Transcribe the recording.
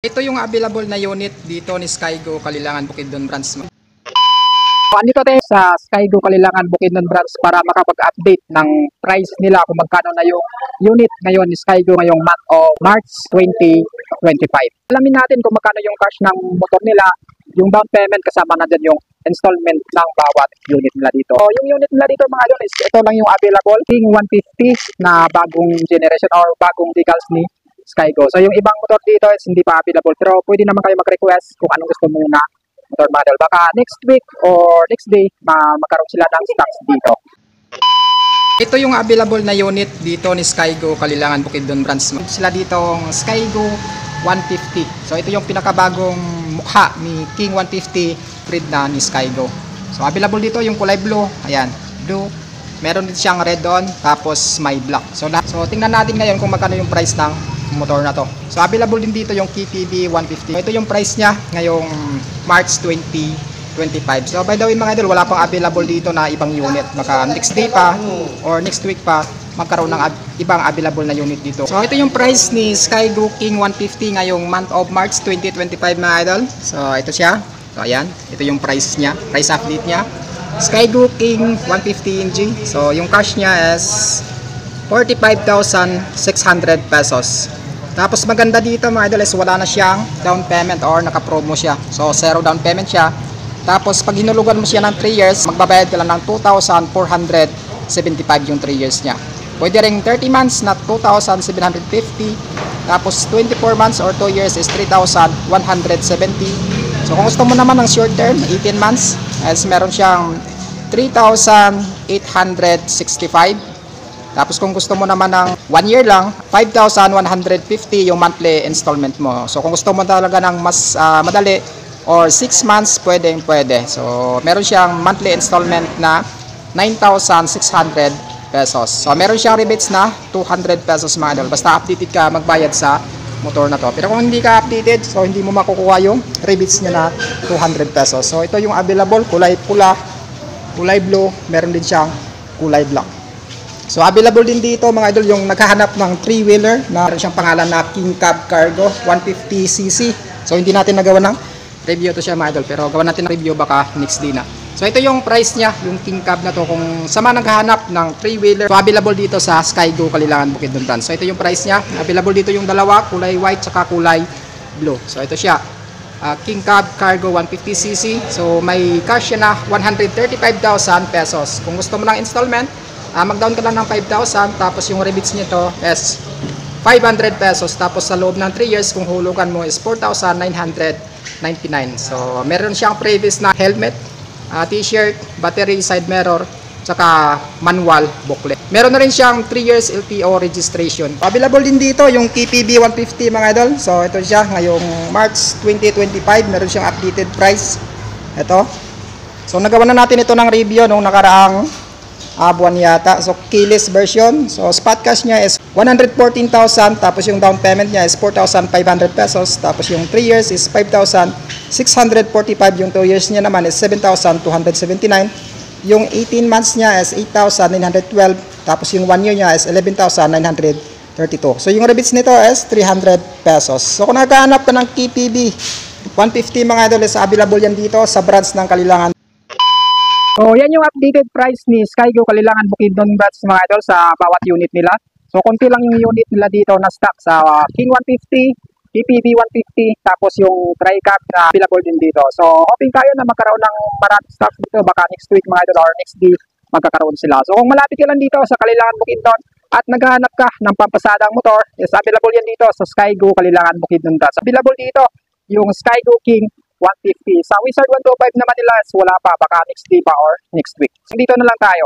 Ito yung available na unit dito ni Skygo Kalilangan Bukidnon Branch. Andito tayo sa Skygo Kalilangan Bukidnon Branch para makapag-update ng price nila kung magkano na yung unit ngayon ni Skygo ngayong month of March 2025. Alamin natin kung magkano yung cash ng motor nila, yung down payment kasama na din yung installment ng bawat unit nila dito. So, yung unit nila dito mga idol is ito lang yung available, King 150 na bagong generation or bagong decals ni Skygo. So yung ibang motor dito is hindi pa available pero pwede naman kayo mag-request kung anong gusto mo na motor model. Baka next week or next day magkaroon sila ng stocks dito. Ito yung available na unit dito ni Skygo Kalilangan Bukidnon Branch. Sila dito Skygo 150. So ito yung pinakabagong mukha ni King 150 breed na ni Skygo. So available dito yung kulay blue. Ayan, blue. Meron din siyang red on, tapos may black. So tingnan natin ngayon kung magkano yung price ng motor na to. So available din dito yung KTB 150. Ito yung price niya ngayong March 2025. So by the way mga idol, wala pang available dito na ibang unit. Baka next day pa or next week pa magkaroon ng ibang available na unit dito. So ito yung price ni Skygo King 150 ngayong month of March 2025 mga idol. So ito siya. So ayan, ito yung price niya, price update niya. Skygo King 150 NG. So yung cash niya is 45,600 pesos. Tapos maganda dito mga idol is wala na siyang down payment or naka-promo siya. So zero down payment siya. Tapos pag hinulugan mo siya ng 3 years, magbabayad ka lang ng 2,475 yung 3 years niya. Pwede ring 30 months na 2,750. Tapos 24 months or 2 years is 3,170. So kung gusto mo naman ng short term, 18 months, as meron siyang 3,865. Tapos kung gusto mo naman ng 1 year lang, 5,150 yung monthly installment mo. So kung gusto mo talaga ng mas madali or 6 months, pwede. So meron siyang monthly installment na 9,600 pesos. So meron siyang rebates na 200 pesos mga idol. Basta updated ka magbayad sa motor na to. Pero kung hindi ka updated, so hindi mo makukuha yung rebates niya na 200 pesos. So ito yung available, kulay pula, kulay blue, meron din siyang kulay black. So available din dito mga idol yung naghahanap ng 3-wheeler na meron siyang pangalan na King Cab Cargo 150cc. So hindi natin nagawa ng review to siya mga idol, pero gawa natin ng review baka next day na. So ito yung price niya, yung King Cab na to kung sa mga naghahanap ng 3-wheeler. So available dito sa Skygo Kalilangan Bukidnon Branch. So ito yung price niya. Available dito yung dalawa, kulay white tsaka kulay blue. So ito siya. King Cab Cargo 150cc. So may cash siya na 135,000 pesos. Kung gusto mo ng installment, mag-down ka lang ng 5,000, tapos yung rebates nito is 500 pesos. Tapos sa loob ng 3 years, kung hulugan mo is 4,999. So meron siyang previous na helmet, t-shirt, battery, side mirror, tsaka manual booklet. Meron na rin siyang 3 years LTO registration. Available din dito yung KPB 150 mga idol. So ito siya ngayong March 2025. Meron siyang updated price. Ito. So nagawa na natin ito ng review nung nakaraang buwan yata. So keyless version. So spot cash niya is 114,000. Tapos yung down payment niya is 4,500 pesos. Tapos yung 3 years is 5,645. Yung 2 years niya naman is 7,279. Yung 18 months niya is 8,912. Tapos yung 1 year niya is 11,932. So yung rebates nito is 300 pesos. So kung naghahanap ka ng KPB 150 mga idol, is available yan dito sa branch ng Kalilangan. So yan yung updated price ni Skygo Kalilangan Bukidnon Branch mga idol sa bawat unit nila. So konti lang yung unit nila dito na stock sa King 150, KPB 150, tapos yung Tri-Cab na available din dito. So hoping tayo na magkaroon ng maraming stocks dito, baka next week mga idol or next day magkakaroon sila. So kung malapit ka lang dito sa Kalilangan Bukidnon at naghahanap ka ng pampasadang motor, is available yan dito sa Skygo Kalilangan Bukidnon Branch. Available dito yung Skygo King 150. Sa Wizard 125 naman nila is wala pa, baka next day pa or next week. So dito na lang tayo.